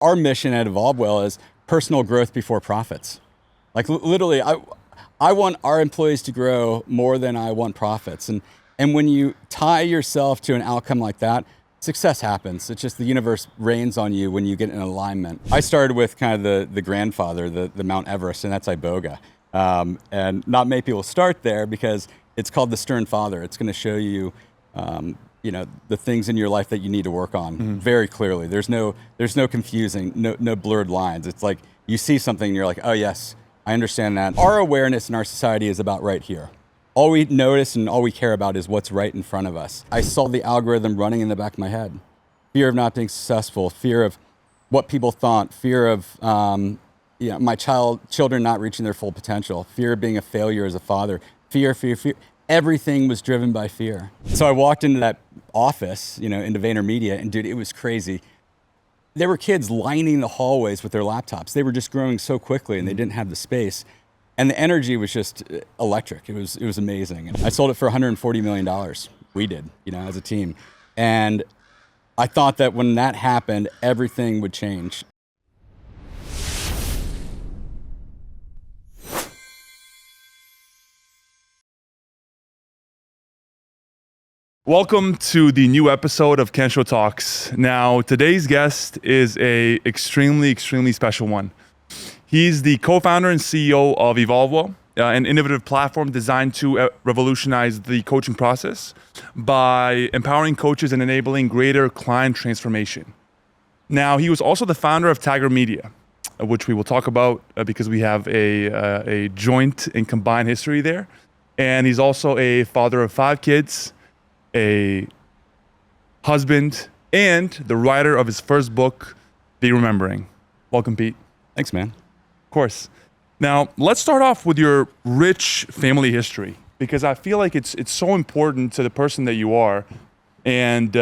our mission at EvolveWell is personal growth before profits. Like literally, I want our employees to grow more than I want profits. And when you tie yourself to an outcome like that, success happens. It's just the universe rains on you when you get in alignment. I started with kind of the grandfather, the Mount Everest, and that's Iboga. And not many people start there because it's called the Stern Father. It's going to show you, the things in your life that you need to work on very clearly. There's no confusing, no blurred lines. It's like you see something and you're like, oh yes, I understand that. Our awareness in our society is about right here. All we notice and all we care about is what's right in front of us. I saw the algorithm running in the back of my head. Fear of not being successful, fear of what people thought, fear of my children not reaching their full potential, fear of being a failure as a father, fear. Everything was driven by fear. So I walked into that office, into VaynerMedia, and dude, it was crazy. There were kids lining the hallways with their laptops. They were just growing so quickly and they didn't have the space. And the energy was just electric. It was amazing. And I sold it for $140 million. We did, as a team. And I thought that when that happened, everything would change. Welcome to the new episode of Kensho Talks. Now, today's guest is a extremely special one. He's the co-founder and CEO of EvolveWell, an innovative platform designed to revolutionize the coaching process by empowering coaches and enabling greater client transformation. Now, he was also the founder of Tiger Media, which we will talk about because we have a joint and combined history there. And he's also a father of 5 kids, a husband, and the writer of his first book, The Remembering. Welcome, Pete. Thanks, man. Of course. Now, let's start off with your rich family history, because I feel like it's so important to the person that you are and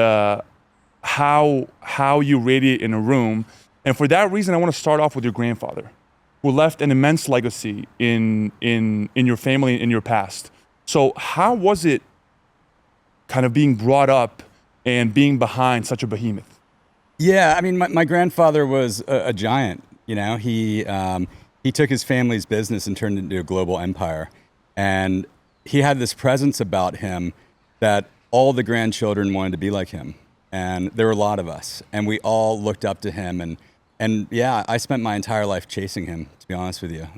how you radiate in a room. And for that reason, I want to start off with your grandfather, who left an immense legacy in your family, in your past. So how was it kind of being brought up and being behind such a behemoth? Yeah, I mean, my grandfather was a giant. He took his family's business and turned it into a global empire. And he had this presence about him that all the grandchildren wanted to be like him. And there were a lot of us. And we all looked up to him. And yeah, I spent my entire life chasing him, to be honest with you.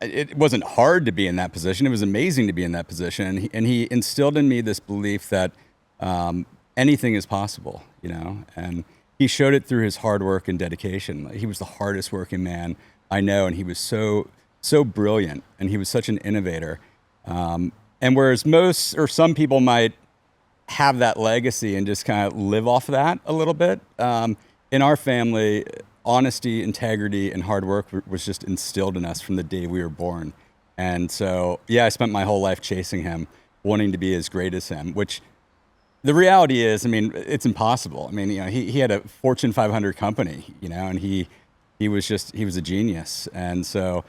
It wasn't hard to be in that position. It was amazing to be in that position. And he instilled in me this belief that anything is possible, and he showed it through his hard work and dedication. He was the hardest working man I know, and he was so brilliant, and he was such an innovator. And whereas some people might have that legacy and just kind of live off of that a little bit, in our family, honesty, integrity, and hard work was just instilled in us from the day we were born. And so, yeah, I spent my whole life chasing him, wanting to be as great as him, which the reality is, it's impossible. He had a Fortune 500 company, and he was a genius. And so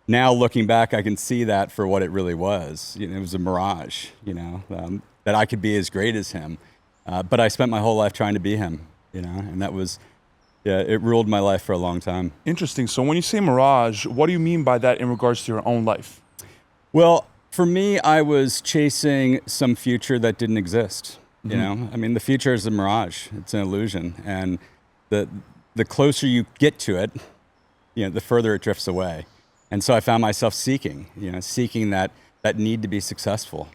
now looking back, I can see that for what it really was. It was a mirage, that I could be as great as him. But I spent my whole life trying to be him, and that was, yeah, it ruled my life for a long time. Interesting. So when you say mirage, what do you mean by that in regards to your own life? Well, for me, I was chasing some future that didn't exist. The future is a mirage. It's an illusion. And the closer you get to it, the further it drifts away. And so I found myself seeking that need to be successful.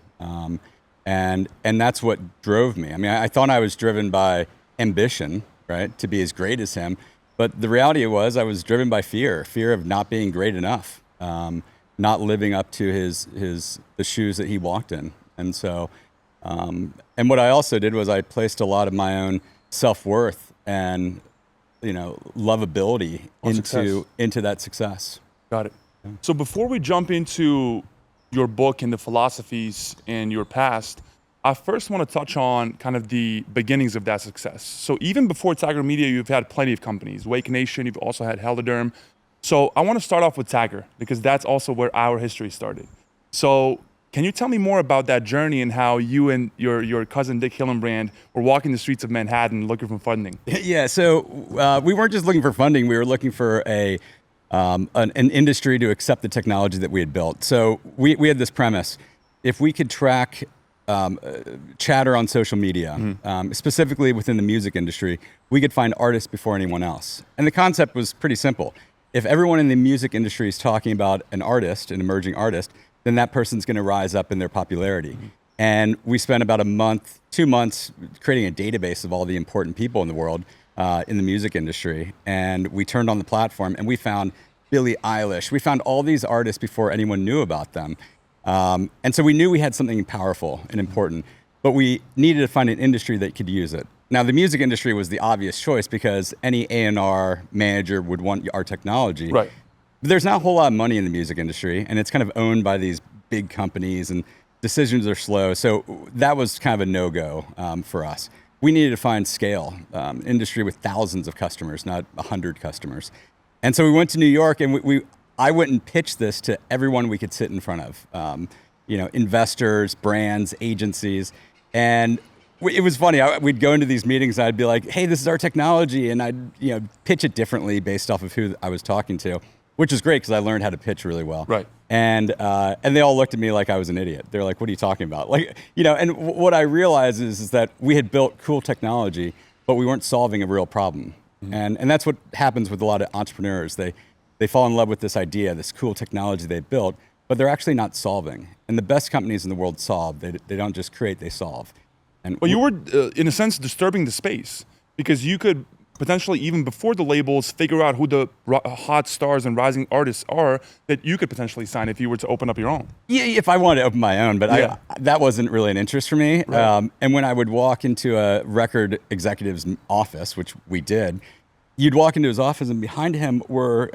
And that's what drove me. I thought I was driven by ambition, right, to be as great as him. But the reality was I was driven by fear of not being great enough, not living up to the shoes that he walked in. And so, and what I also did was I placed a lot of my own self-worth and, lovability into that success. Got it. Yeah. So before we jump into your book and the philosophies and your past, I first want to touch on kind of the beginnings of that success. So even before Tiger Media, you've had plenty of companies. Wake Nation, you've also had Heladerm. So I want to start off with Tiger because that's also where our history started. So Can you tell me more about that journey and how you and your cousin Dick Hillenbrand were walking the streets of Manhattan looking for funding? Yeah, so we weren't just looking for funding. We were looking for an industry to accept the technology that we had built. So we had this premise. If we could track chatter on social media, specifically within the music industry, we could find artists before anyone else. And the concept was pretty simple. If everyone in the music industry is talking about an artist, an emerging artist, then that person's going to rise up in their popularity. And we spent about 2 months creating a database of all the important people in the world in the music industry. And we turned on the platform and we found Billie Eilish. We found all these artists before anyone knew about them. And so we knew we had something powerful and important, but we needed to find an industry that could use it. Now, the music industry was the obvious choice because any A&R manager would want our technology. Right. But there's not a whole lot of money in the music industry, and it's kind of owned by these big companies, and decisions are slow. So that was kind of a no-go for us. We needed to find scale, industry with thousands of customers, not 100 customers. And so we went to New York, and I went and pitched this to everyone we could sit in front of, investors, brands, agencies. And it was funny. We'd go into these meetings, and I'd be like, hey, this is our technology. And I'd pitch it differently based off of who I was talking to, which is great because I learned how to pitch really well. Right. And they all looked at me like I was an idiot. They're like, what are you talking about? And what I realized is that we had built cool technology, but we weren't solving a real problem. And that's what happens with a lot of entrepreneurs. They fall in love with this idea, this cool technology they built, but they're actually not solving. And the best companies in the world solve. They don't just create, they solve. And well, you were, in a sense, disturbing the space because you could potentially, even before the labels, figure out who the hot stars and rising artists are that you could potentially sign if you were to open up your own. Yeah, if I wanted to open my own, but that wasn't really an interest for me. Right. And when I would walk into a record executive's office, which we did, you'd walk into his office and behind him were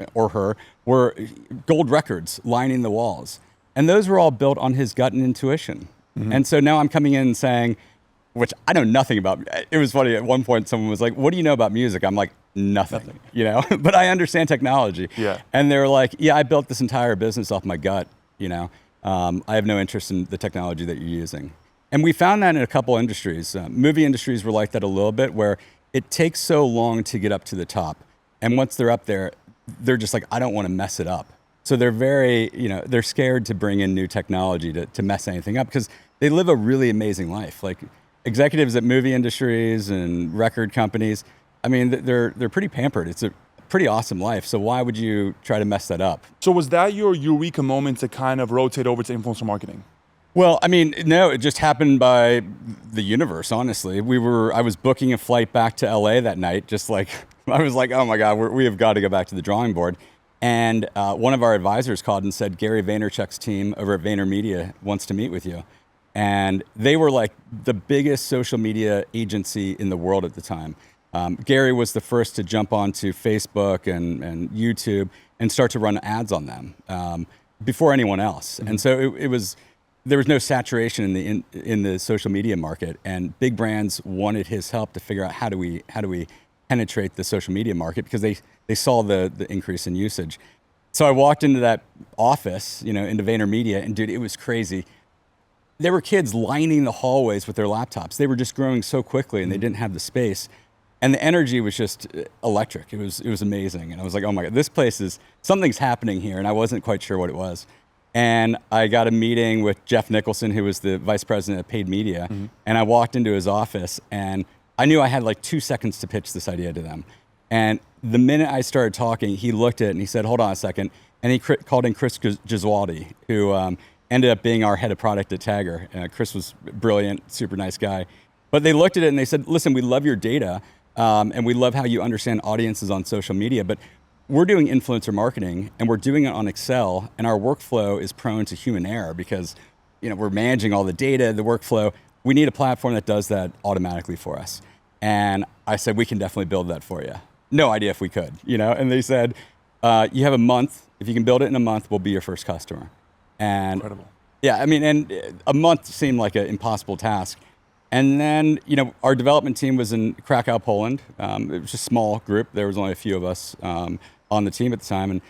gold records lining the walls. And those were all built on his gut and intuition. And so now I'm coming in and saying, which I know nothing about. It was funny, at one point someone was like, what do you know about music? I'm like, nothing. But I understand technology. Yeah. And they were like, yeah, I built this entire business off my gut, I have no interest in the technology that you're using. And we found that in a couple industries. Movie industries were like that a little bit, where it takes so long to get up to the top. And once they're up there, they're just like, I don't want to mess it up. So they're very, they're scared to bring in new technology to mess anything up because they live a really amazing life. Like executives at movie industries and record companies, I mean, they're pretty pampered. It's a pretty awesome life. So why would you try to mess that up? So was that your eureka moment to kind of rotate over to influencer marketing? Well, I mean, no, it just happened by the universe, honestly. I was booking a flight back to LA that night, just like, I was like, oh my God, we have got to go back to the drawing board. And one of our advisors called and said, Gary Vaynerchuk's team over at VaynerMedia wants to meet with you. And they were like the biggest social media agency in the world at the time. Gary was the first to jump onto Facebook and YouTube and start to run ads on them before anyone else. And so there was no saturation in the social media market, and big brands wanted his help to figure out how do we penetrate the social media market because they saw the increase in usage. So I walked into that office, into VaynerMedia, and dude, it was crazy. There were kids lining the hallways with their laptops. They were just growing so quickly, and they didn't have the space. And the energy was just electric. It was amazing. And I was like, oh my God, this place something's happening here. And I wasn't quite sure what it was. And I got a meeting with Jeff Nicholson, who was the vice president of paid media. And I walked into his office, and I knew I had like 2 seconds to pitch this idea to them. And the minute I started talking, he looked at it and he said, hold on a second. And he called in Chris Gesualdi, who ended up being our head of product at Tagger. Chris was brilliant, super nice guy. But they looked at it and they said, listen, we love your data, and we love how you understand audiences on social media, but we're doing influencer marketing and we're doing it on Excel, and our workflow is prone to human error because we're managing all the data, the workflow. We need a platform that does that automatically for us. And I said, we can definitely build that for you. No idea if we could, And they said, you have a month. If you can build it in a month, we'll be your first customer. And incredible. Yeah, I mean, and a month seemed like an impossible task. And then, our development team was in Krakow, Poland. It was just a small group. There was only a few of us on the team at the time. And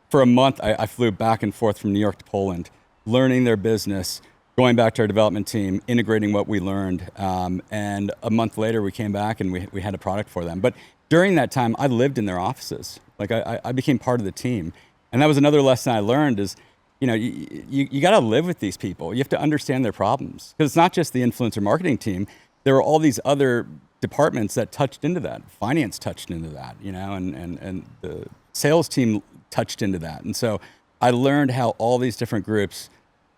for a month, I flew back and forth from New York to Poland. learning their business, going back to our development team, integrating what we learned. And a month later, we came back and we had a product for them. But during that time, I lived in their offices. Like I became part of the team. And that was another lesson I learned is, you got to live with these people. You have to understand their problems. Because it's not just the influencer marketing team. There were all these other departments that touched into that. Finance touched into that, and the sales team touched into that. And so I learned how all these different groups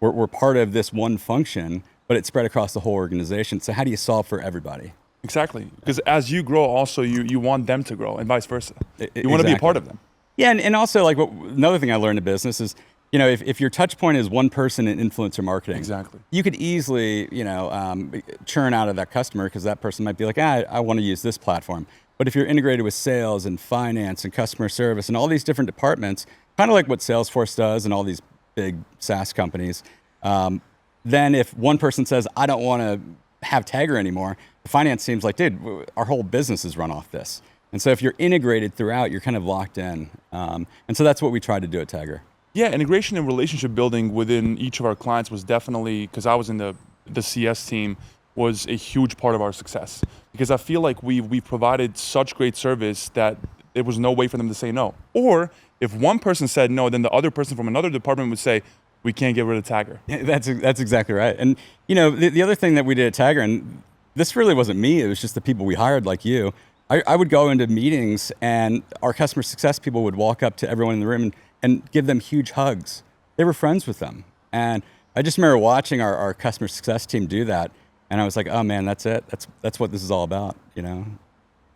were part of this one function, but it spread across the whole organization. So how do you solve for everybody? Exactly. Because as you grow, also you want them to grow and vice versa. You want to be a part of them. Yeah, and also like another thing I learned in business is, if your touch point is one person in influencer marketing, exactly, you could easily, churn out of that customer because that person might be like, I want to use this platform. But if you're integrated with sales and finance and customer service and all these different departments, kind of like what Salesforce does and all these big SaaS companies, then if one person says, I don't want to have Tagger anymore, the finance team's like, dude, our whole business is run off this. And so if you're integrated throughout, you're kind of locked in. And so that's what we tried to do at Tagger. Yeah, integration and relationship building within each of our clients was definitely, because I was in the CS team, was a huge part of our success. Because I feel like we provided such great service that there was no way for them to say no. Or if one person said no, then the other person from another department would say, we can't get rid of Tagger. Yeah, that's exactly right. And the other thing that we did at Tagger, and this really wasn't me, it was just the people we hired like you. I would go into meetings and our customer success people would walk up to everyone in the room and give them huge hugs. They were friends with them. And I just remember watching our customer success team do that. And I was like, oh man, that's it. That's what this is all about,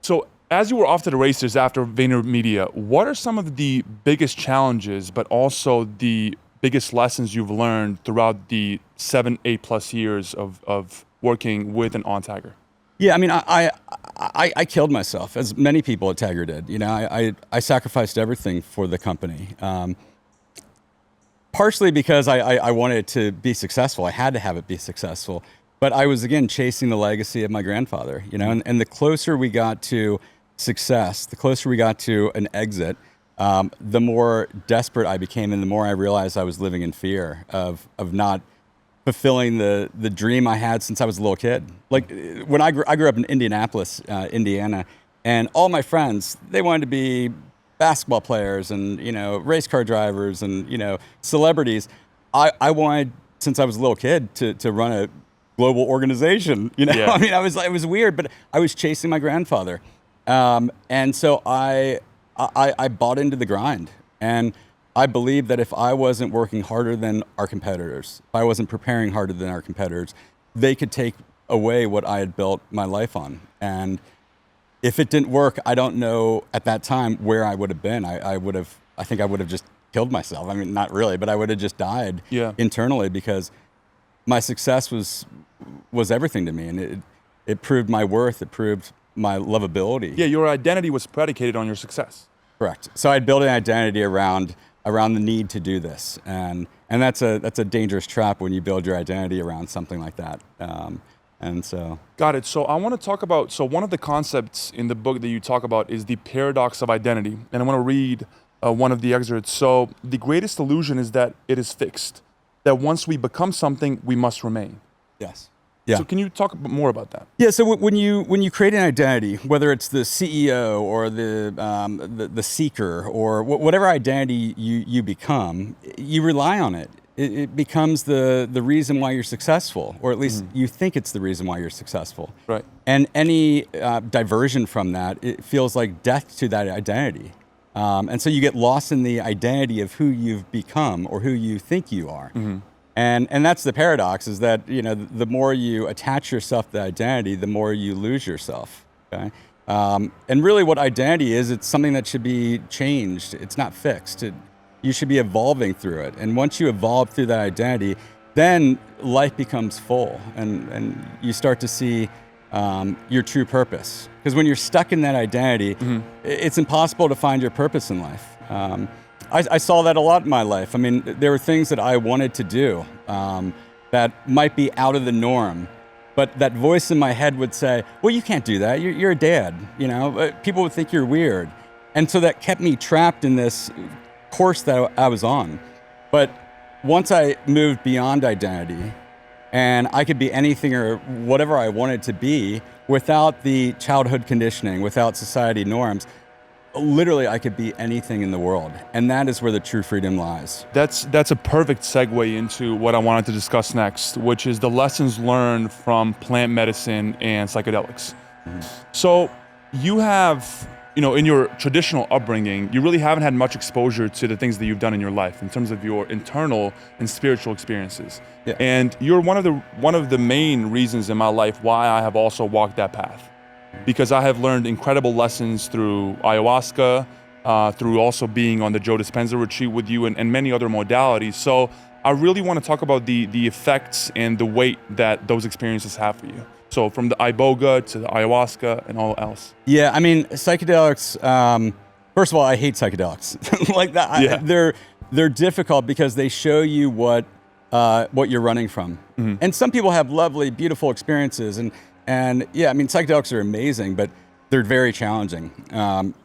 So as you were off to the races after VaynerMedia, what are some of the biggest challenges, but also the biggest lessons you've learned throughout the 7-8+ years of working with and on Tagger? Yeah, I mean, I killed myself, as many people at Tagger did. I sacrificed everything for the company. Partially because I wanted it to be successful. I had to have it be successful. But I was, again, chasing the legacy of my grandfather, and the closer we got to success, the closer we got to an exit, the more desperate I became and the more I realized I was living in fear of not fulfilling the dream I had since I was a little kid. Like when I grew up in Indianapolis, Indiana, and all my friends, they wanted to be basketball players and, race car drivers and, celebrities. I wanted, since I was a little kid, to run a global organization, Yeah. I mean, it was weird, but I was chasing my grandfather. And so I bought into the grind, and I believe that if I wasn't working harder than our competitors, if I wasn't preparing harder than our competitors, they could take away what I had built my life on. And if it didn't work, I don't know at that time where I would have been. I think I would have just killed myself. I mean, not really, but I would have just died internally because my success was everything to me, and it proved my worth. It proved my lovability. Yeah, your identity was predicated on your success. Correct. So I'd built an identity around the need to do this, and that's a dangerous trap when you build your identity around something like that. And so got it. So I want to talk about, one of the concepts in the book that you talk about is the paradox of identity, and I want to read one of the excerpts. So the greatest illusion is that it is fixed, that once we become something, we must remain. Yes. Yeah. So can you talk more about that? Yeah. So when you create an identity, whether it's the CEO or the seeker or whatever identity you become, you rely on it. It becomes the reason why you're successful, or at least you think it's the reason why you're successful. Right. And any diversion from that, it feels like death to that identity. And so you get lost in the identity of who you've become or who you think you are. Mm-hmm. And that's the paradox, is that the more you attach yourself to the identity, the more you lose yourself. Okay, and really, what identity is, it's something that should be changed. It's not fixed. You should be evolving through it. And once you evolve through that identity, then life becomes full, and you start to see your true purpose. Because when you're stuck in that identity, it's impossible to find your purpose in life. I saw that a lot in my life. I mean, there were things that I wanted to do that might be out of the norm, but that voice in my head would say, well, you can't do that. You're a dad, people would think you're weird. And so that kept me trapped in this course that I was on. But once I moved beyond identity, and I could be anything or whatever I wanted to be without the childhood conditioning, without society norms, literally I could be anything in the world. And that is where the true freedom lies. That's a perfect segue into what I wanted to discuss next, which is the lessons learned from plant medicine and psychedelics. So you have, in your traditional upbringing, you really haven't had much exposure to the things that you've done in your life in terms of your internal and spiritual experiences. Yeah. And you're one of the main reasons in my life why I have also walked that path. Because I have learned incredible lessons through ayahuasca, through also being on the Joe Dispenza retreat with you and many other modalities. So I really want to talk about the effects and the weight that those experiences have for you. So from the Iboga to the ayahuasca and all else. Yeah, I mean, psychedelics, first of all, I hate psychedelics. Like that, Yeah. they're difficult because they show you what you're running from. Mm-hmm. And some people have lovely, beautiful experiences. And yeah, I mean, psychedelics are amazing, but they're very challenging,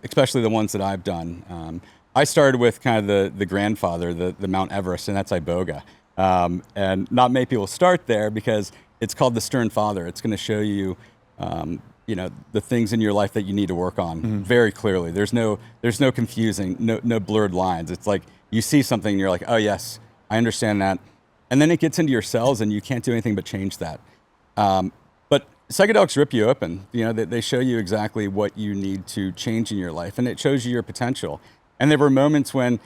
especially the ones that I've done. I started with kind of the grandfather, the Mount Everest, and that's Iboga. And not many people start there because it's called the Stern Father. It's going to show you, the things in your life that you need to work on very clearly. There's no confusing, no blurred lines. It's like you see something and you're like, oh yes, I understand that. And then it gets into your cells and you can't do anything but change that. But psychedelics rip you open. They show you exactly what you need to change in your life, and it shows you your potential. And there were moments when,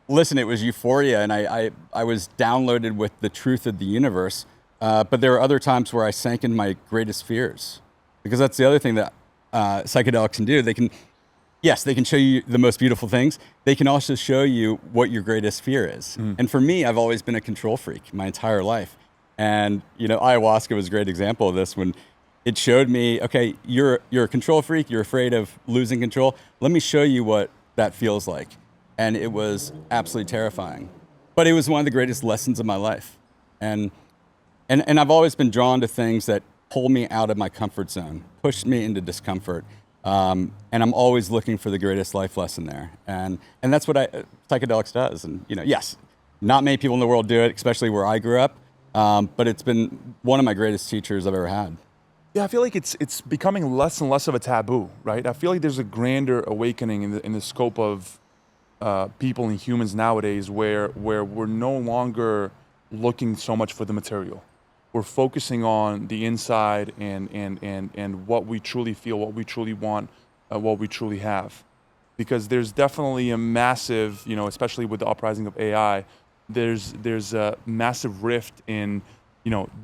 listen, it was euphoria, and I was downloaded with the truth of the universe. But there were other times where I sank in my greatest fears, because that's the other thing that psychedelics can do. They can show you the most beautiful things. They can also show you what your greatest fear is. And for me, I've always been a control freak my entire life. And ayahuasca was a great example of this, when it showed me, okay, you're a control freak. You're afraid of losing control. Let me show you what that feels like. And it was absolutely terrifying. But it was one of the greatest lessons of my life. And I've always been drawn to things that pull me out of my comfort zone, push me into discomfort. And I'm always looking for the greatest life lesson there. And that's what psychedelics does. And, yes, not many people in the world do it, especially where I grew up. But it's been one of my greatest teachers I've ever had. Yeah, I feel like it's becoming less and less of a taboo, right? I feel like there's a grander awakening in the scope of people and humans nowadays, where we're no longer looking so much for the material. We're focusing on the inside and what we truly feel, what we truly want, what we truly have. Because there's definitely a massive, especially with the uprising of AI, there's a massive rift in,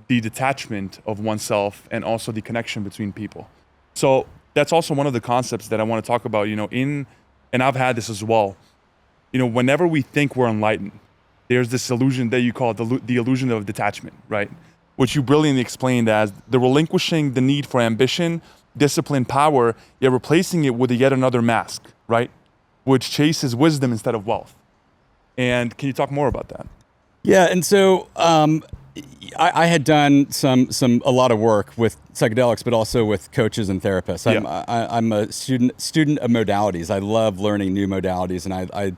the detachment of oneself and also the connection between people. So that's also one of the concepts that I want to talk about, and I've had this as well. Whenever we think we're enlightened, there's this illusion that you call the illusion of detachment, right? Which you brilliantly explained as the relinquishing the need for ambition, discipline, power, yet replacing it with yet another mask, right? Which chases wisdom instead of wealth. And can you talk more about that? Yeah, and so I had done a lot of work with psychedelics, but also with coaches and therapists. I'm a student of modalities. I love learning new modalities, and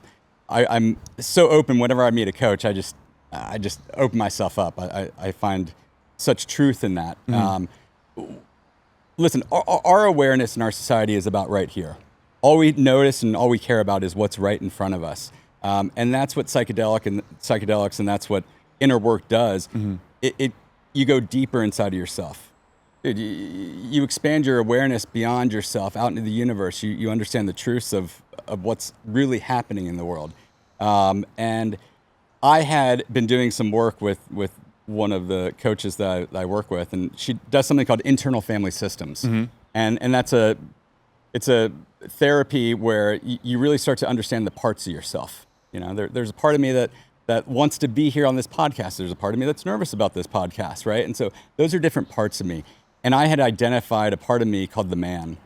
I'm so open. Whenever I meet a coach, I just open myself up. I find such truth in that. Listen, our awareness in our society is about right here. All we notice and all we care about is what's right in front of us. And that's what psychedelics and that's what inner work does. You go deeper inside of yourself. You expand your awareness beyond yourself out into the universe. You understand the truths of what's really happening in the world. And I had been doing some work with one of the coaches that I work with, and she does something called internal family systems. And it's a therapy where you really start to understand the parts of yourself. There's a part of me that wants to be here on this podcast. There's a part of me that's nervous about this podcast, right? And so those are different parts of me. And I had identified a part of me called the man,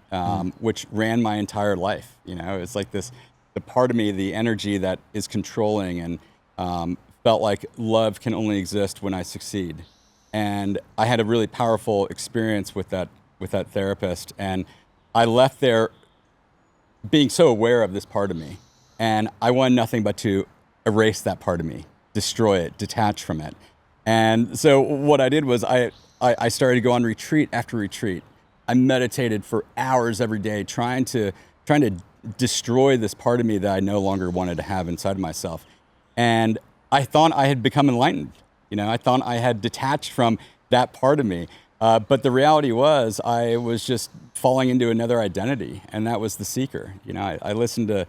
which ran my entire life. It's like the part of me, the energy that is controlling and felt like love can only exist when I succeed. And I had a really powerful experience with that therapist. And I left there being so aware of this part of me. And I wanted nothing but to erase that part of me. destroy it, detach from it. And so what I did was I started to go on retreat after retreat. I meditated for hours every day, trying to destroy this part of me that I no longer wanted to have inside of myself. And I thought I had become enlightened. I thought I had detached from that part of me. But the reality was I was just falling into another identity, and that was the seeker. I listened to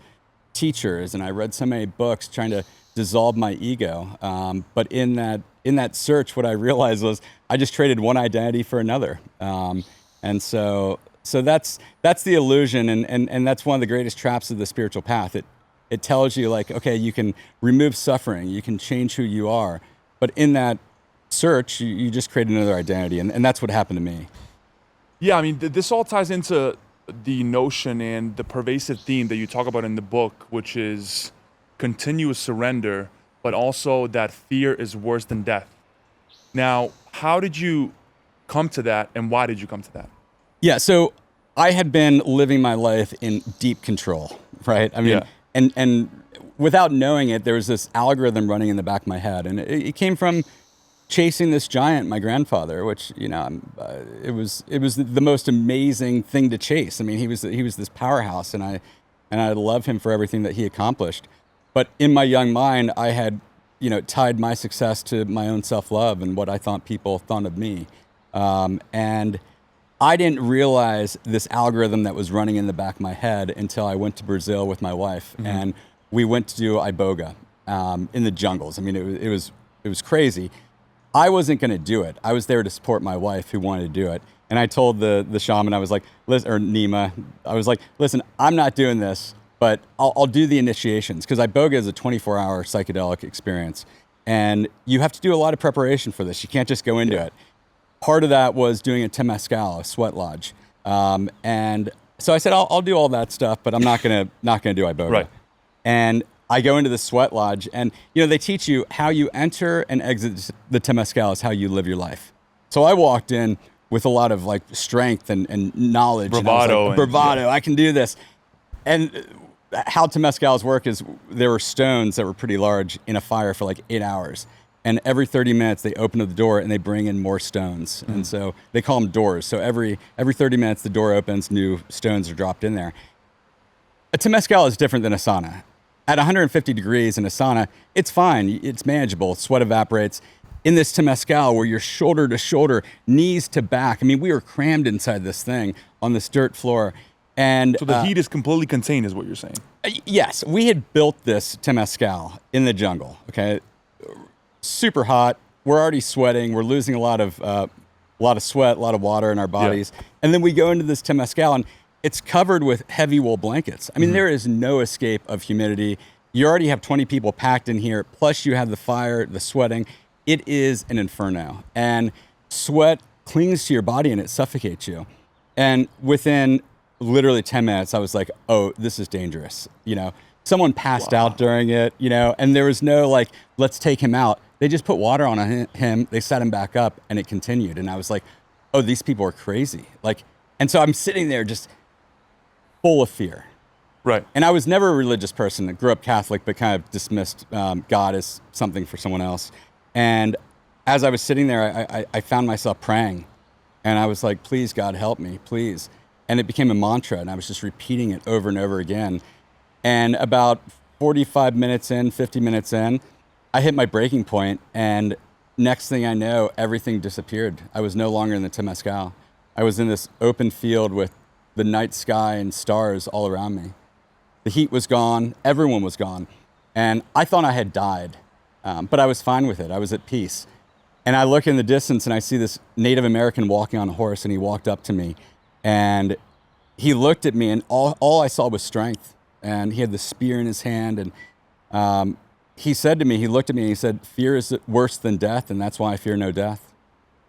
teachers and I read so many books trying to dissolve my ego. But in that search, what I realized was I just traded one identity for another. And so that's the illusion, and that's one of the greatest traps of the spiritual path. It tells you, like, okay, you can remove suffering, you can change who you are, but in that search, you just create another identity, and that's what happened to me. Yeah, I mean, this all ties into the notion and the pervasive theme that you talk about in the book, which is continuous surrender, but also that fear is worse than death. Now, how did you come to that, and why did you come to that? Yeah, so I had been living my life in deep control, right? I mean, and without knowing it, there was this algorithm running in the back of my head, and it came from chasing this giant, my grandfather, which it was the most amazing thing to chase. I mean, he was this powerhouse, and I love him for everything that he accomplished. But in my young mind, I had tied my success to my own self-love and what I thought people thought of me, and I didn't realize this algorithm that was running in the back of my head until I went to Brazil with my wife, and we went to do Iboga in the jungles. I mean, it was crazy. I wasn't going to do it. I was there to support my wife who wanted to do it. And I told the shaman, I was like, listen, or Nima, I was like, listen, I'm not doing this, but I'll do the initiations, because Iboga is a 24-hour psychedelic experience. And you have to do a lot of preparation for this. You can't just go into it. Part of that was doing a temazcal, a sweat lodge. And so I said, I'll do all that stuff, but I'm not gonna do Iboga. Right. And I go into the sweat lodge, and they teach you how you enter and exit the temazcal is how you live your life. So I walked in with a lot of like strength and knowledge, bravado, and bravado. I can do this. And how temazcals work is there were stones that were pretty large in a fire for like 8 hours. And every 30 minutes, they open up the door and they bring in more stones. And so they call them doors. So every 30 minutes, the door opens, new stones are dropped in there. A temazcal is different than a sauna. At 150 degrees in a sauna, it's fine. It's manageable. Sweat evaporates. In this temazcal, where you're shoulder to shoulder, knees to back. I mean, we were crammed inside this thing on this dirt floor. And so the heat is completely contained, is what you're saying? Yes. We had built this temazcal in the jungle, okay? Super hot. We're already sweating. We're losing a lot of sweat, a lot of water in our bodies. Yeah. And then we go into this temazcal, and it's covered with heavy wool blankets. I mean, there is no escape of humidity. You already have 20 people packed in here, plus you have the fire, the sweating. It is an inferno. And sweat clings to your body and it suffocates you. And within literally 10 minutes, I was like, oh, this is dangerous. Someone passed out during it, and there was no like, let's take him out. They just put water on him, they set him back up, and it continued. And I was like, oh, these people are crazy. And so I'm sitting there just full of fear. Right. And I was never a religious person. I grew up Catholic, but kind of dismissed God as something for someone else. And as I was sitting there, I found myself praying. And I was like, please, God, help me, please. And it became a mantra, and I was just repeating it over and over again. And about 45 minutes in, 50 minutes in, I hit my breaking point, and next thing I know, everything disappeared. I was no longer in the temazcal. I was in this open field with the night sky and stars all around me. The heat was gone. Everyone was gone. And I thought I had died, but I was fine with it. I was at peace. And I look in the distance, and I see this Native American walking on a horse, and he walked up to me. And he looked at me, and all I saw was strength. And he had the spear in his hand, and he said to me, he looked at me and he said, fear is worse than death, and that's why I fear no death.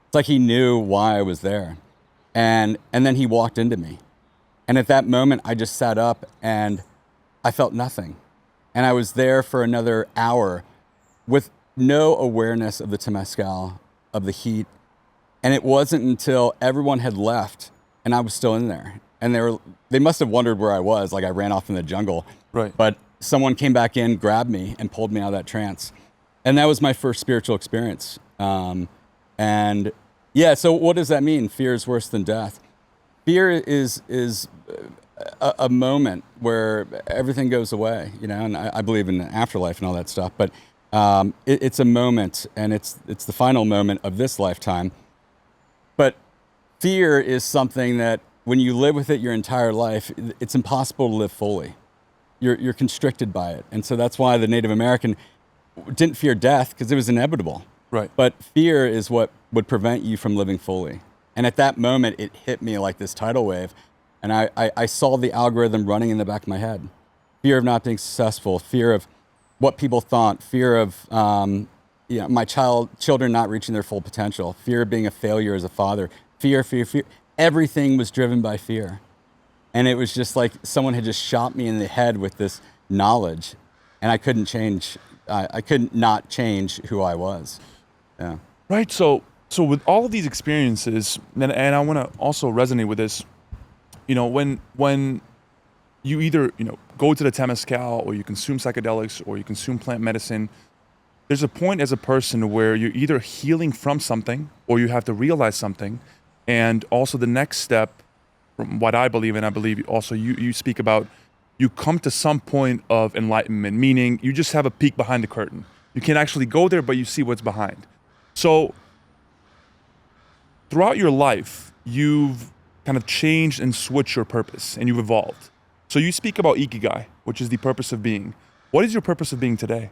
It's like he knew why I was there. And then he walked into me. And at that moment, I just sat up and I felt nothing. And I was there for another hour with no awareness of the temazcal, of the heat. And it wasn't until everyone had left and I was still in there. And they must have wondered where I was, like I ran off in the jungle. Right. But someone came back in, grabbed me, and pulled me out of that trance. And that was my first spiritual experience. And yeah, so what does that mean? Fear is worse than death. Fear is a moment where everything goes away, you know, and I believe in the afterlife and all that stuff, but it's a moment, and it's the final moment of this lifetime. But fear is something that when you live with it your entire life, it's impossible to live fully. You're constricted by it. And so that's why the Native American didn't fear death, because it was inevitable. Right. But fear is what would prevent you from living fully. And at that moment, it hit me like this tidal wave. And I saw the algorithm running in the back of my head. Fear of not being successful, fear of what people thought, fear of my children not reaching their full potential, fear of being a failure as a father, fear. Everything was driven by fear. And it was just like someone had just shot me in the head with this knowledge, and I couldn't change. I couldn't not change who I was. Yeah. Right. So with all of these experiences, and I want to also resonate with this, you know, when you either, you know, go to the Temescal, or you consume psychedelics, or you consume plant medicine, there's a point as a person where you're either healing from something, or you have to realize something. And also the next step, from what I believe, and I believe also you speak about, you come to some point of enlightenment, meaning you just have a peek behind the curtain. You can actually go there, but you see what's behind. So throughout your life, you've kind of changed and switched your purpose, and you've evolved. So you speak about Ikigai, which is the purpose of being. What is your purpose of being today?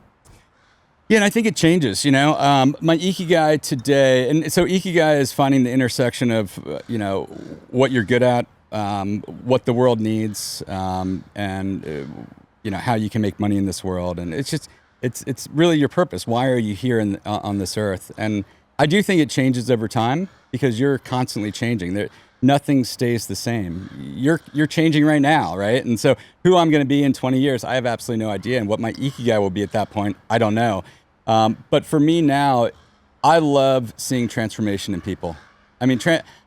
Yeah, and I think it changes, you know. My Ikigai today, and so Ikigai is finding the intersection of, what you're good at, what the world needs, and how you can make money in this world. And it's really your purpose. Why are you here on this earth? And I do think it changes over time, because you're constantly changing. Nothing stays the same. You're changing right now, right? And so who I'm going to be in 20 years, I have absolutely no idea. And what my Ikigai will be at that point, I don't know. But for me now, I love seeing transformation in people. I mean,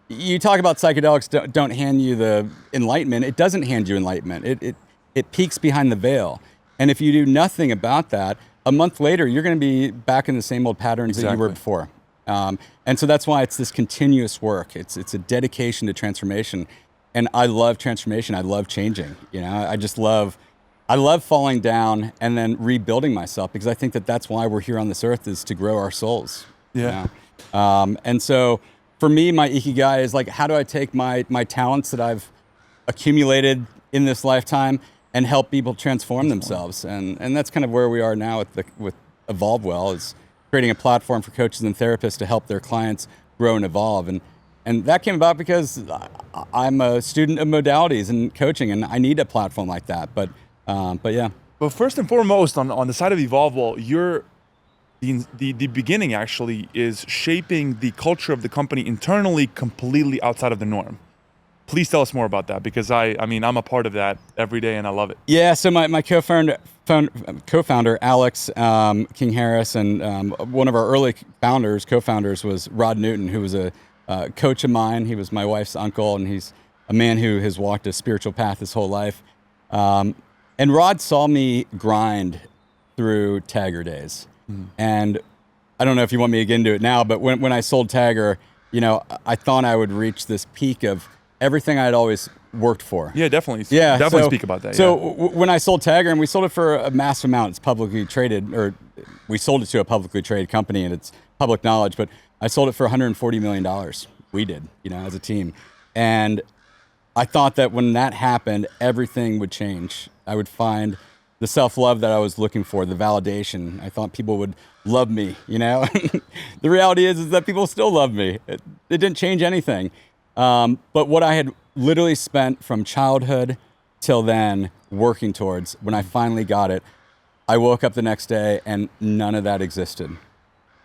you talk about psychedelics don't hand you the enlightenment. It doesn't hand you enlightenment. It peeks behind the veil. And if you do nothing about that, a month later, you're going to be back in the same old patterns that you were before. And so that's why it's this continuous work. It's a dedication to transformation. And I love transformation. I love changing. You know, I love falling down and then rebuilding myself, because I think that's why we're here on this earth, is to grow our souls. Yeah. You know? And so for me, my Ikigai is like, how do I take my talents that I've accumulated in this lifetime and help people transform themselves? And that's kind of where we are now with EvolveWell, is creating a platform for coaches and therapists to help their clients grow and evolve. And that came about because I'm a student of modalities and coaching, and I need a platform like that. But yeah. But first and foremost, on the side of EvolveWell, the beginning actually is shaping the culture of the company internally, completely outside of the norm. Please tell us more about that, because I'm a part of that every day, and I love it. Yeah. So my co-founder Alex King Harris, and one of our early co-founders was Rod Newton, who was a coach of mine. He was my wife's uncle, and he's a man who has walked a spiritual path his whole life. And Rod saw me grind through Tagger days. And I don't know if you want me to get into it now, but when I sold Tagger, I thought I would reach this peak of everything I'd always worked for. Yeah, definitely. Yeah, definitely speak about that. So when I sold Tagger, and we sold it for a massive amount, it's publicly traded, or we sold it to a publicly traded company, and it's public knowledge, but I sold it for $140 million. We did, as a team. And I thought that when that happened, everything would change. I would find the self-love that I was looking for, the validation. I thought people would love me, The reality is that people still love me. It didn't change anything. But what I had literally spent from childhood till then working towards, when I finally got it, I woke up the next day and none of that existed.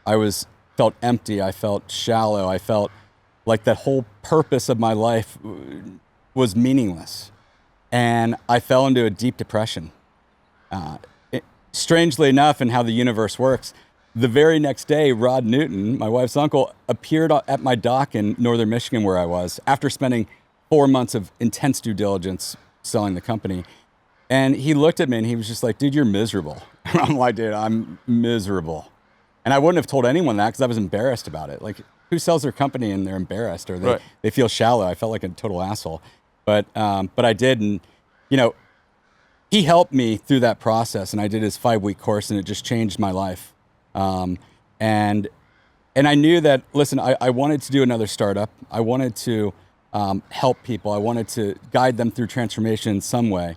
I felt empty. I felt shallow. I felt like that whole purpose of my life was meaningless. And I fell into a deep depression. Strangely enough, in how the universe works, the very next day, Rod Newton, my wife's uncle, appeared at my dock in northern Michigan, where I was, after spending 4 months of intense due diligence selling the company. And he looked at me and he was just like, dude, you're miserable. I'm like, dude, I'm miserable. And I wouldn't have told anyone that because I was embarrassed about it. Like, who sells their company and they're embarrassed or they feel shallow? I felt like a total asshole. But I did. And, you know, he helped me through that process. And I did his 5-week course and it just changed my life. And I knew that, listen, I wanted to do another startup. I wanted to help people. I wanted to guide them through transformation in some way.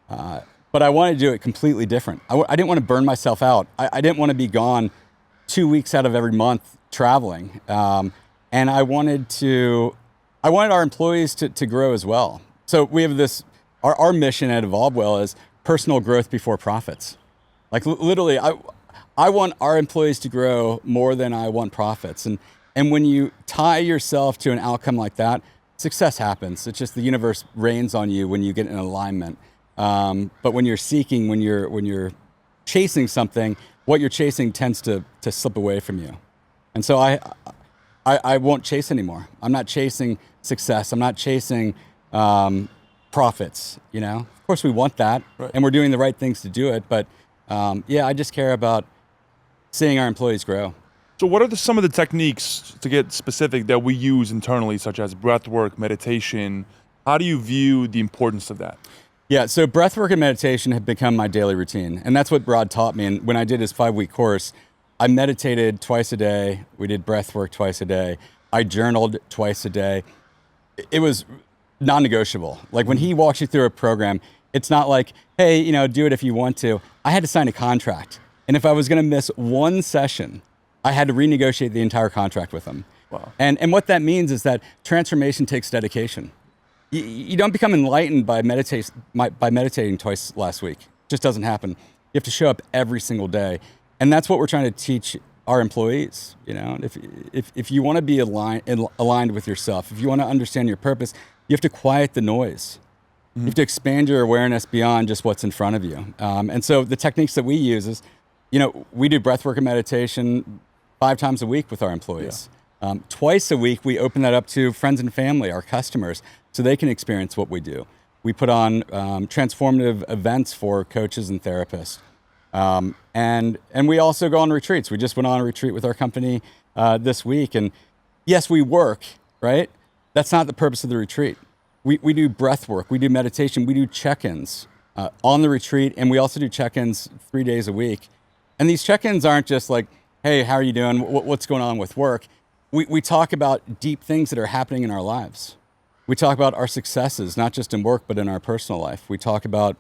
But I wanted to do it completely different. I didn't want to burn myself out. I didn't want to be gone 2 weeks out of every month traveling. And I wanted our employees to grow as well. So we have this, our mission at EvolveWell is personal growth before profits. Like literally, I want our employees to grow more than I want profits. And when you tie yourself to an outcome like that, success happens. It's just the universe rains on you when you get in alignment. But when you're seeking, when you're chasing something, what you're chasing tends to slip away from you. And so I won't chase anymore. I'm not chasing success. I'm not chasing profits. You know, of course we want that, and we're doing the right things to do it. But I just care about seeing our employees grow. So what are some of the techniques, to get specific, that we use internally, such as breath work, meditation? How do you view the importance of that? Yeah, so breath work and meditation have become my daily routine. And that's what Rod taught me. And when I did his 5-week course, I meditated twice a day. We did breath work twice a day. I journaled twice a day. It was non-negotiable. Like when he walks you through a program, it's not like, hey, you know, do it if you want to. I had to sign a contract. And if I was going to miss one session, I had to renegotiate the entire contract with him. Wow. And what that means is that transformation takes dedication. You don't become enlightened by meditating twice last week. It just doesn't happen. You have to show up every single day. And that's what we're trying to teach our employees. You know, if you want to be aligned with yourself, if you want to understand your purpose, you have to quiet the noise. You have to expand your awareness beyond just what's in front of you. And so the techniques that we use is, you know, we do breathwork and meditation 5 times a week with our employees. Yeah. Twice a week, we open that up to friends and family, our customers, so they can experience what we do. We put on transformative events for coaches and therapists. And we also go on retreats. We just went on a retreat with our company this week. And yes, we work, right? That's not the purpose of the retreat. We do breath work, we do meditation, we do check-ins on the retreat, and we also do check-ins 3 days a week. And these check-ins aren't just like, hey, how are you doing? What's going on with work? We talk about deep things that are happening in our lives. We talk about our successes, not just in work, but in our personal life. We talk about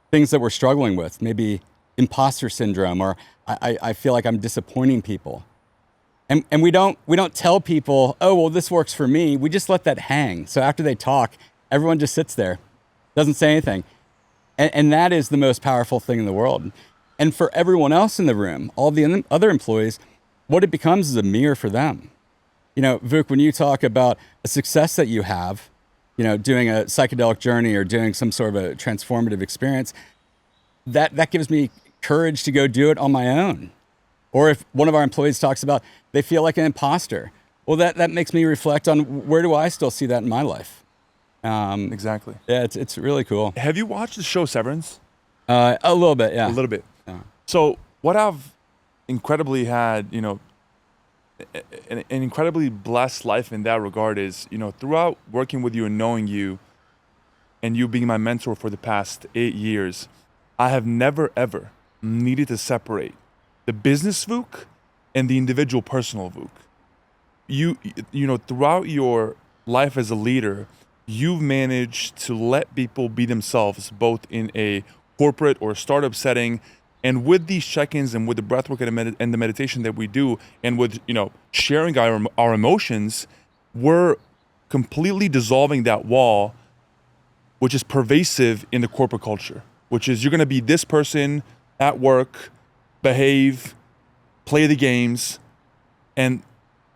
things that we're struggling with, maybe imposter syndrome, or I feel like I'm disappointing people. And we don't tell people, oh, well, this works for me. We just let that hang. So after they talk, everyone just sits there, doesn't say anything. And that is the most powerful thing in the world. And for everyone else in the room, all the other employees, what it becomes is a mirror for them. You know, Vuk, when you talk about a success that you have, you know, doing a psychedelic journey or doing some sort of a transformative experience, that gives me courage to go do it on my own. Or if one of our employees talks about they feel like an imposter, well, that makes me reflect on where do I still see that in my life. Exactly. Yeah, it's really cool. Have you watched the show Severance? A little bit, yeah. A little bit. Yeah. So what I've incredibly had, you know, an incredibly blessed life in that regard is, you know, throughout working with you and knowing you and you being my mentor for the past 8 years, I have never, ever needed to separate the business Vuk and the individual personal Vuk. You know, throughout your life as a leader, you've managed to let people be themselves, both in a corporate or startup setting. And with these check-ins and with the breathwork and the meditation that we do, and with, you know, sharing our emotions, we're completely dissolving that wall, which is pervasive in the corporate culture, which is you're going to be this person at work, behave, play the games. And,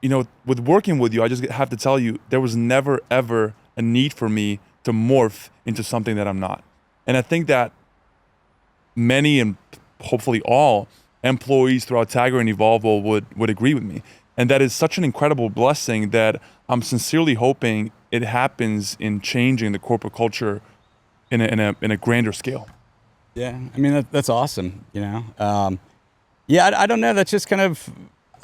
you know, with working with you, I just have to tell you, there was never, ever a need for me to morph into something that I'm not. And I think that many and hopefully all employees throughout Tagger and EvolveWell would agree with me. And that is such an incredible blessing that I'm sincerely hoping it happens in changing the corporate culture in a grander scale. Yeah, I mean, that's awesome, you know. Yeah, I don't know. That's just kind of,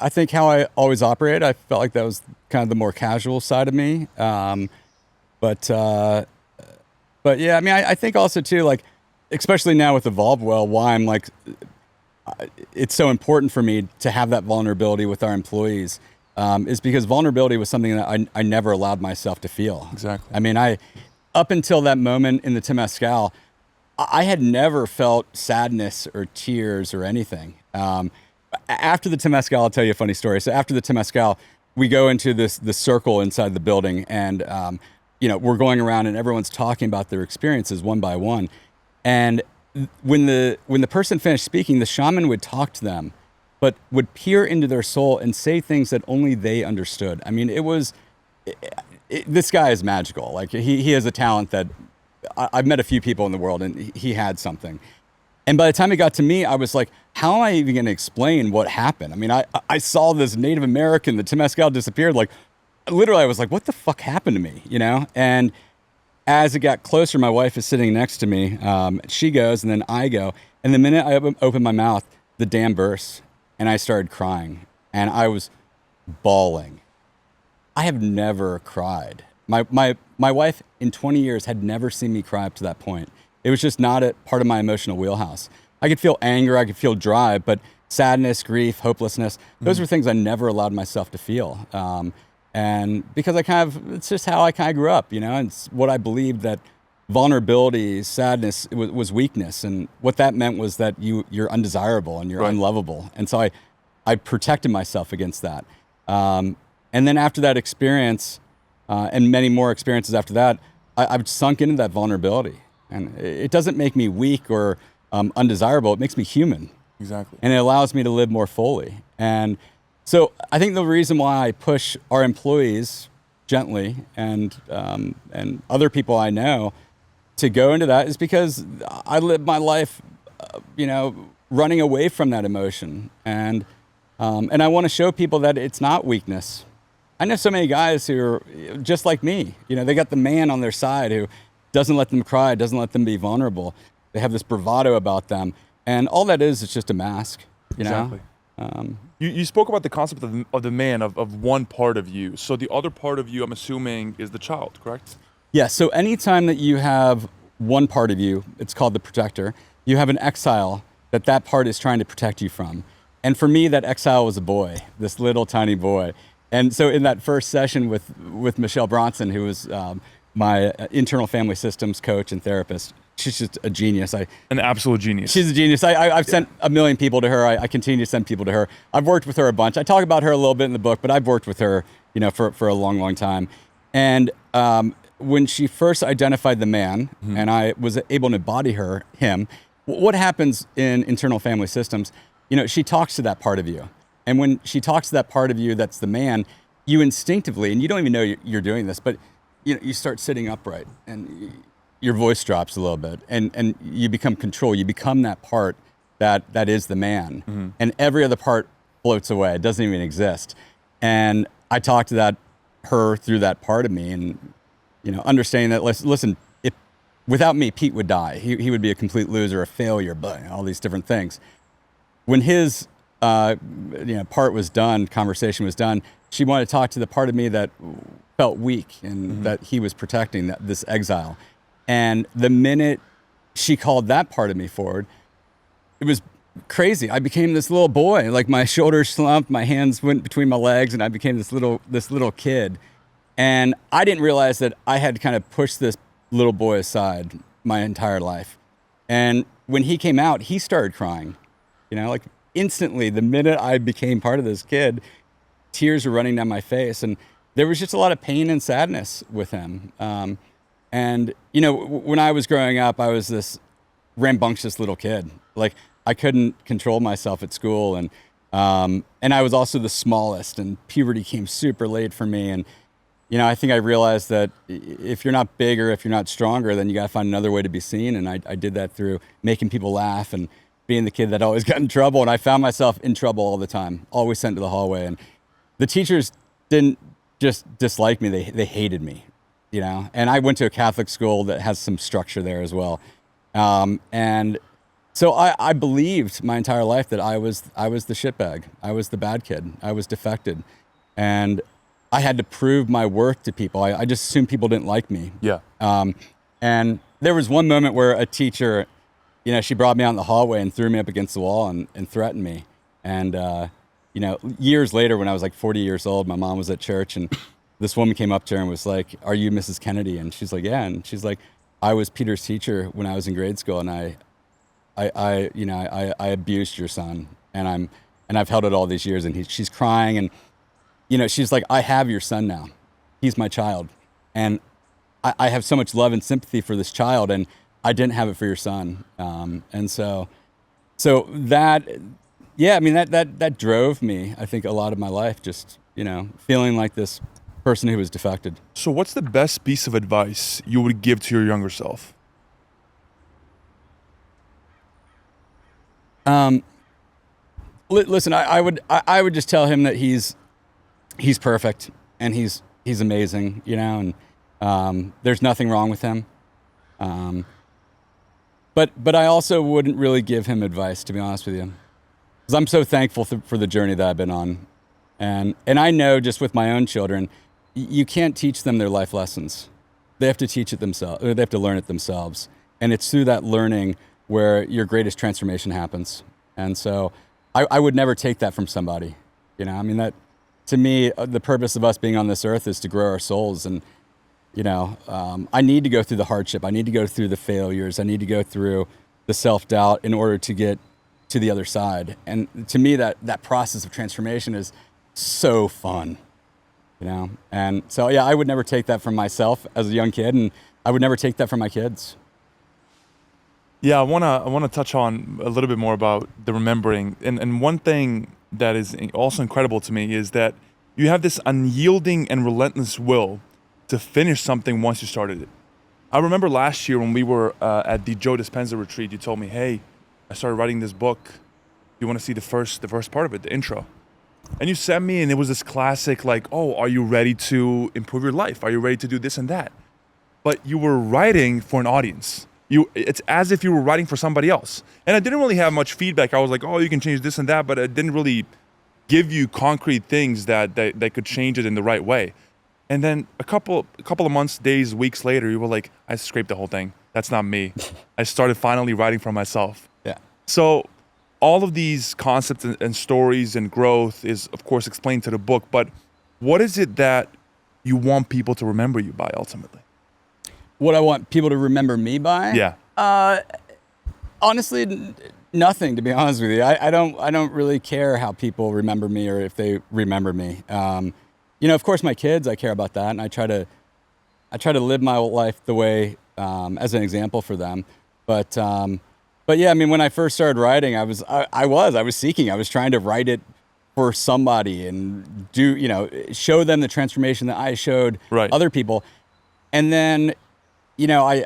I think, how I always operate. I felt like that was kind of the more casual side of me. But but yeah, I mean, I think also too, like, especially now with EvolveWell, why I'm like, it's so important for me to have that vulnerability with our employees, is because vulnerability was something that I never allowed myself to feel. Exactly. I mean, up until that moment in the Temescal, I had never felt sadness or tears or anything. After the Temescal, I'll tell you a funny story. So after the Temescal, we go into the circle inside the building, and we're going around and everyone's talking about their experiences one by one. And when the person finished speaking, the shaman would talk to them, but would peer into their soul and say things that only they understood. I mean, this guy is magical. Like, he has a talent that I've met a few people in the world, and he had something. And by the time it got to me, I was like, how am I even going to explain what happened? I mean, I saw this Native American, the Temescal disappeared. Like, literally, I was like, what the fuck happened to me? And as it got closer, my wife is sitting next to me. She goes, and then I go. And the minute I open my mouth, the dam bursts, and I started crying. And I was bawling. I have never cried. My wife in 20 years had never seen me cry up to that point. It was just not a part of my emotional wheelhouse. I could feel anger, I could feel drive, but sadness, grief, hopelessness, those were things I never allowed myself to feel. And because it's just how I kind of grew up, and it's what I believed, that vulnerability, sadness was weakness. And what that meant was that you're undesirable and you're unlovable. And so I protected myself against that. And then after that experience, and many more experiences after that, I've sunk into that vulnerability. And it doesn't make me weak or undesirable. It makes me human. Exactly. And it allows me to live more fully. And so I think the reason why I push our employees gently and other people I know to go into that is because I live my life, running away from that emotion. And I want to show people that it's not weakness. I know so many guys who are just like me. They got the man on their side who doesn't let them cry, doesn't let them be vulnerable. They have this bravado about them. And all that is just a mask, Exactly. You spoke about the concept of the man, of one part of you. So the other part of you, I'm assuming, is the child, correct? Yeah, so anytime that you have one part of you, it's called the protector, you have an exile that part is trying to protect you from. And for me, that exile was a boy, this little tiny boy. And so in that first session with Michelle Bronson, who was my internal family systems coach and therapist, she's just a genius. An absolute genius. She's a genius. I've sent a million people to her. I continue to send people to her. I've worked with her a bunch. I talk about her a little bit in the book, but I've worked with her, for a long, long time. And when she first identified the man, and I was able to embody him, what happens in internal family systems? She talks to that part of you. And when she talks to that part of you that's the man, you instinctively, and you don't even know you're doing this, but you start sitting upright, and your voice drops a little bit, and you become control. You become that part that is the man, and every other part floats away. It doesn't even exist. And I talk to her through that part of me, and understanding that, listen, if without me, Pete would die. He would be a complete loser, a failure, but all these different things. When his part was done, conversation was done, she wanted to talk to the part of me that felt weak and that he was protecting, this exile. And the minute she called that part of me forward, it was crazy. I became this little boy. Like, my shoulders slumped, my hands went between my legs, and I became this little kid. And I didn't realize that I had kind of pushed this little boy aside my entire life. And when he came out, he started crying. Like, instantly, the minute I became part of this kid, tears were running down my face. And there was just a lot of pain and sadness with him. And, when I was growing up, I was this rambunctious little kid. Like, I couldn't control myself at school. And I was also the smallest, and puberty came super late for me. And, I think I realized that if you're not bigger, if you're not stronger, then you got to find another way to be seen. And I did that through making people laugh and being the kid that always got in trouble. And I found myself in trouble all the time, always sent to the hallway. And the teachers didn't just dislike me, they hated me. And I went to a Catholic school that has some structure there as well. And So I believed my entire life that I was the shitbag. I was the bad kid. I was defected. And I had to prove my worth to people. I just assumed people didn't like me. Yeah. And there was one moment where a teacher, she brought me out in the hallway and threw me up against the wall and threatened me. And, years later, when I was like 40 years old, my mom was at church and this woman came up to her and was like, "Are you Mrs. Kennedy?" And she's like, "Yeah." And she's like, "I was Peter's teacher when I was in grade school, and I abused your son, and I've held it all these years." And she's crying, and she's like, "I have your son now. He's my child, and I have so much love and sympathy for this child, and I didn't have it for your son." And so that, yeah, I mean that drove me, I think, a lot of my life, just feeling like this person who was defected. So what's the best piece of advice you would give to your younger self? Listen, I would just tell him that he's perfect and he's amazing, and there's nothing wrong with him. But I also wouldn't really give him advice, to be honest with you, because I'm so thankful for the journey that I've been on, and I know just with my own children, you can't teach them their life lessons. They have to teach it themselves, or they have to learn it themselves, and it's through that learning where your greatest transformation happens. And so I would never take that from somebody. I mean, that, to me, the purpose of us being on this earth is to grow our souls. And, I need to go through the hardship. I need to go through the failures. I need to go through the self-doubt in order to get to the other side. And to me, that process of transformation is so fun, And so, yeah, I would never take that from myself as a young kid, and I would never take that from my kids. Yeah, I wanna touch on a little bit more about the remembering. And one thing that is also incredible to me is that you have this unyielding and relentless will to finish something once you started it. I remember last year when we were at the Joe Dispenza retreat, you told me, "Hey, I started writing this book. You want to see the first part of it, the intro?" And you sent me, and it was this classic, like, "Oh, are you ready to improve your life? Are you ready to do this and that?" But you were writing for an audience. It's as if you were writing for somebody else. And I didn't really have much feedback. I was like, "Oh, you can change this and that," but I didn't really give you concrete things that could change it in the right way. And then a couple of months, days, weeks later, you were like, "I scraped the whole thing. That's not me." I started finally writing for myself. Yeah. So all of these concepts and stories and growth is, of course, explained to the book. But what is it that you want people to remember you by ultimately? What I want people to remember me by? Yeah. Honestly, nothing, to be honest with you. I don't really care how people remember me or if they remember me. Of course, my kids, I care about that, and I try to live my life the way, as an example for them. But yeah, I mean, when I first started writing, I was seeking. I was trying to write it for somebody and show them the transformation that I showed other people. And then, I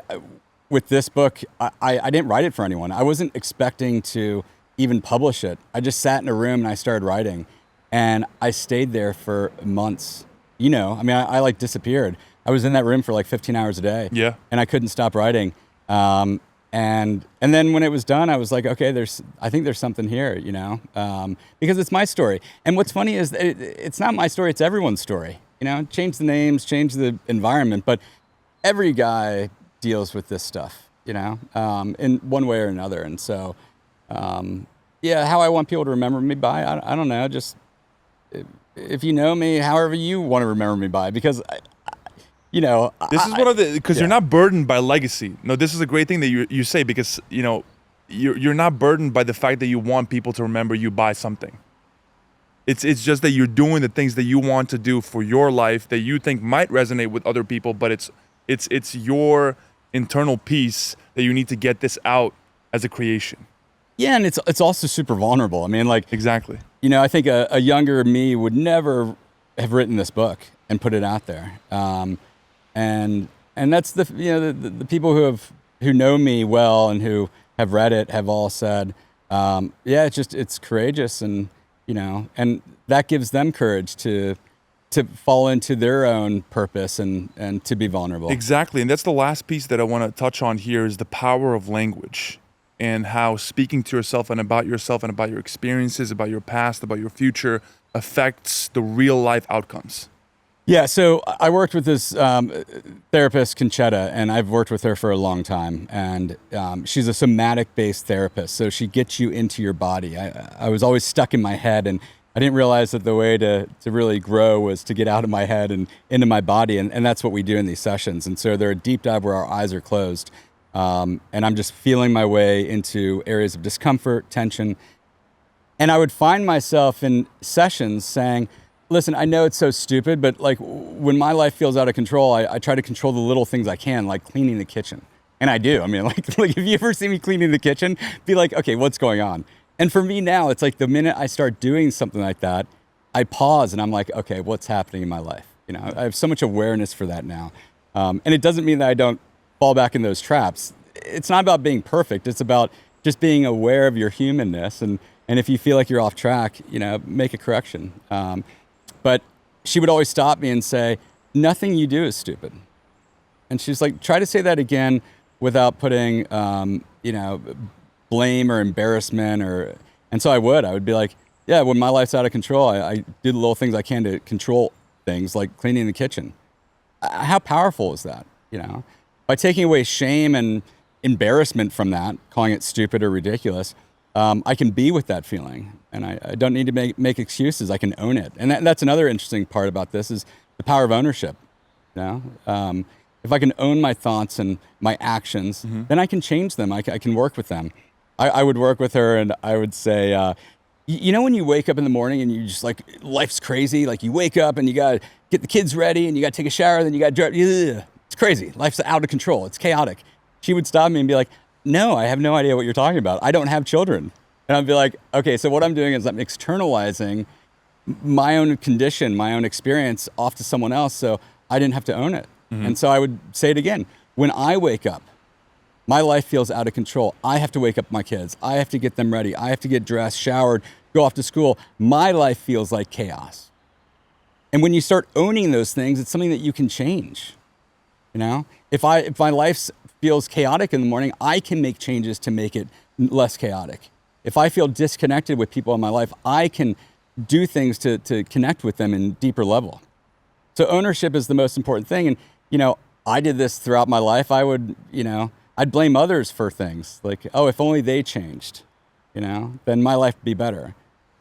with this book, I didn't write it for anyone. I wasn't expecting to even publish it. I just sat in a room and I started writing, and I stayed there for months. I like disappeared. I was in that room for like 15 hours a day. Yeah. And I couldn't stop writing. And then when it was done, I was like, okay, I think there's something here, because it's my story. And what's funny is it's not my story, it's everyone's story. Change the names, change the environment, but every guy deals with this stuff, in one way or another. And so, how I want people to remember me by, I don't know, just if you know me, however you want to remember me by, because this is one of the, because you're not burdened by legacy. No, this is a great thing that you say, because you're not burdened by the fact that you want people to remember you by something. It's just that you're doing the things that you want to do for your life that you think might resonate with other people, but it's your internal piece that you need to get this out as a creation. Yeah, and it's also super vulnerable. I mean, like, Exactly. I think a younger me would never have written this book and put it out there. And that's the people who know me well and who have read it have all said, it's courageous, and and that gives them courage to fall into their own purpose and to be vulnerable. Exactly. And that's the last piece that I want to touch on here, is the power of language. and how speaking to yourself and about your experiences, about your past, about your future affects the real life outcomes. Yeah, so I worked with this therapist, Conchetta, and I've worked with her for a long time. And she's a somatic-based therapist, so she gets you into your body. I was always stuck in my head, and I didn't realize that the way to really grow was to get out of my head and into my body, and that's what we do in these sessions. And so they're a deep dive where our eyes are closed, and I'm just feeling my way into areas of discomfort, tension. And I would find myself in sessions saying, listen, I know it's so stupid, but like when my life feels out of control, I try to control the little things I can, like cleaning the kitchen. And I do. I mean, like if you ever see me cleaning the kitchen, be like, okay, what's going on? And for me now, it's like the minute I start doing something like that, I pause and I'm like, okay, what's happening in my life? You know, I have so much awareness for that now. And it doesn't mean that I don't fall back in those traps. It's not about being perfect. It's about just being aware of your humanness. And if you feel like you're off track, you know, make a correction. But she would always stop me and say, nothing you do is stupid. And she's like, try to say that again without putting, you know, blame or embarrassment and so I would be like, yeah, when my life's out of control, I do the little things I can to control things like cleaning the kitchen. How powerful is that? You know, by taking away shame and embarrassment from that, calling it stupid or ridiculous, I can be with that feeling, and I don't need to make excuses. I can own it, and that's another interesting part about this is the power of ownership. You know, if I can own my thoughts and my actions, then I can change them. I can work with them. I would work with her, and I would say, you know, when you wake up in the morning and you just like life's crazy. Like you wake up and you gotta get the kids ready, and you gotta take a shower, then you gotta drive. It's crazy. Life's out of control. It's chaotic. She would stop me and be like, no, I have no idea what you're talking about. I don't have children. And I'd be like, okay, so what I'm doing is I'm externalizing my own condition, my own experience off to someone else, so I didn't have to own it. And so I would say it again. When I wake up, my life feels out of control. I have to wake up my kids. I have to get them ready. I have to get dressed, showered, go off to school. My life feels like chaos. And when you start owning those things, it's something that you can change. You know, if my life feels chaotic in the morning, I can make changes to make it less chaotic. If I feel disconnected with people in my life, I can do things to connect with them in deeper level. So ownership is the most important thing. And, you know, I did this throughout my life. I would, you know, I'd blame others for things like, oh, if only they changed, you know, then my life would be better.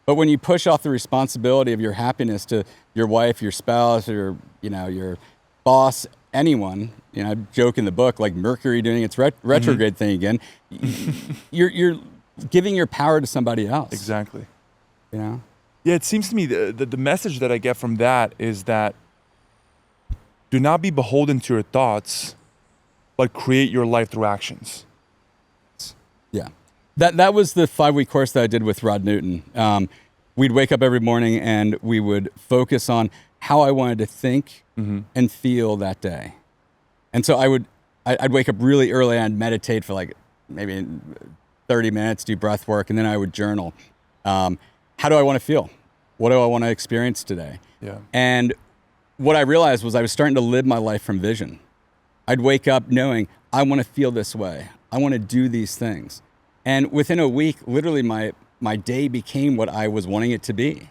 But when you push off the responsibility of your happiness to your wife, your spouse, or, you know, your boss, anyone, you know, I joke in the book, like Mercury doing its retrograde thing again, you're giving your power to somebody else. Exactly. You know? Yeah, it seems to me the message that I get from that is that do not be beholden to your thoughts, but create your life through actions. Yeah. That was the 5-week course that I did with Rod Newton. We'd wake up every morning and we would focus on how I wanted to think and feel that day. And so I'd wake up really early and I'd meditate for like maybe 30 minutes, do breath work, and then I would journal. How do I want to feel? What do I want to experience today? Yeah. And what I realized was I was starting to live my life from vision. I'd wake up knowing I want to feel this way. I want to do these things. And within a week, literally my day became what I was wanting it to be.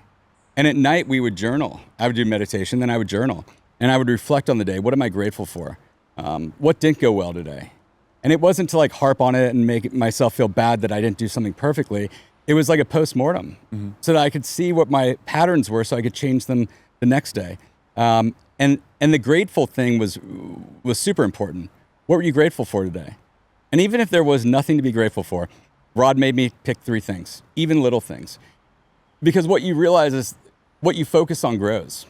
And at night we would journal. I would do meditation, then I would journal. And I would reflect on the day. What am I grateful for? What didn't go well today? And it wasn't to like harp on it and make myself feel bad that I didn't do something perfectly. It was like a post-mortem so that I could see what my patterns were so I could change them the next day. And the grateful thing was super important. What were you grateful for today? And even if there was nothing to be grateful for, Rod made me pick 3 things, even little things. Because what you realize is what you focus on grows.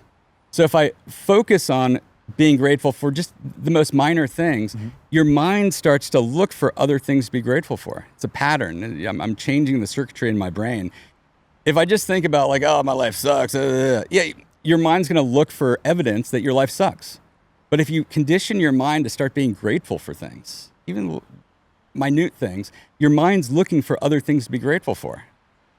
So if I focus on being grateful for just the most minor things, your mind starts to look for other things to be grateful for. It's a pattern. I'm changing the circuitry in my brain. If I just think about like, oh, my life sucks, yeah, your mind's going to look for evidence that your life sucks. But if you condition your mind to start being grateful for things, even minute things, your mind's looking for other things to be grateful for.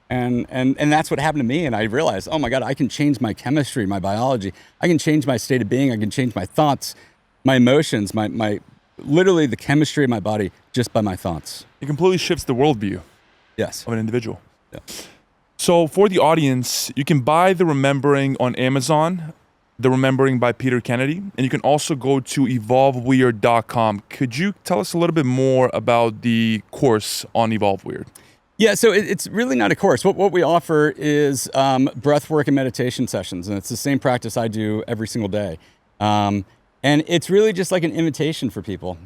And that's what happened to me. And I realized, oh my God, I can change my chemistry, my biology. I can change my state of being. I can change my thoughts, my emotions, my literally the chemistry of my body just by my thoughts. It completely shifts the worldview Yes. of an individual. Yeah. So for the audience, you can buy The Remembering on Amazon, The Remembering by Peter Kennedy, and you can also go to evolveweird.com. Could you tell us a little bit more about the course on Evolve Weird? Yeah, so it's really not a course. What we offer is breath work and meditation sessions, and it's the same practice I do every single day. And it's really just like an invitation for people,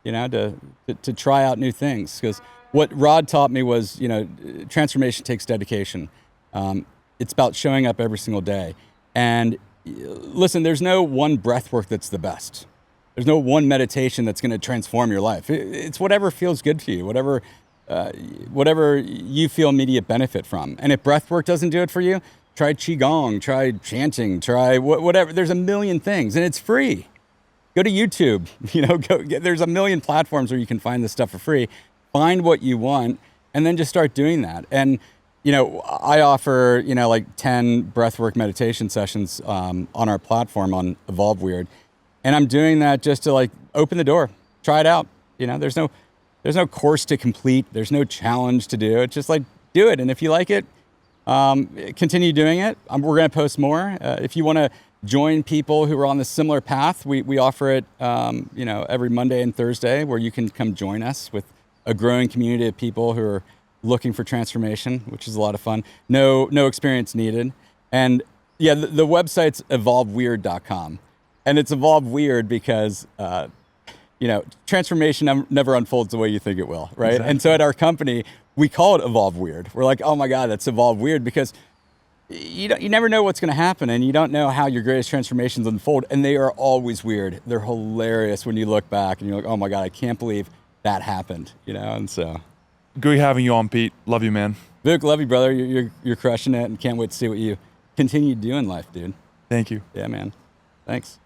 to try out new things. Because what Rod taught me was, transformation takes dedication. It's about showing up every single day. And listen, there's no one breath work that's the best. There's no one meditation that's going to transform your life. It's whatever feels good to you, whatever you feel immediate benefit from. And if breath work doesn't do it for you, try Qigong, try chanting, try whatever. There's a million things, and it's free. Go to YouTube, there's a million platforms where you can find this stuff for free. Find what you want, and then just start doing that. And, I offer, like 10 breathwork meditation sessions on our platform on Evolve Weird. And I'm doing that just to like open the door, try it out. There's no course to complete. There's no challenge to do. It's just like, do it. And if you like it, continue doing it. We're going to post more. If you want to join people who are on the similar path, we offer it, every Monday and Thursday, where you can come join us with a growing community of people who are looking for transformation, which is a lot of fun. No experience needed. And yeah, the website's evolveweird.com. And it's Evolve Weird because, transformation never unfolds the way you think it will, right? Exactly. And so at our company, we call it Evolve Weird. We're like, oh my God, that's Evolve Weird, because you never know what's going to happen, and you don't know how your greatest transformations unfold, and they are always weird. They're hilarious when you look back and you're like, oh my God, I can't believe that happened, and so. Great having you on, Pete. Love you, man. Vic, love you, brother. You're crushing it, and can't wait to see what you continue doing in life, dude. Thank you. Yeah, man. Thanks.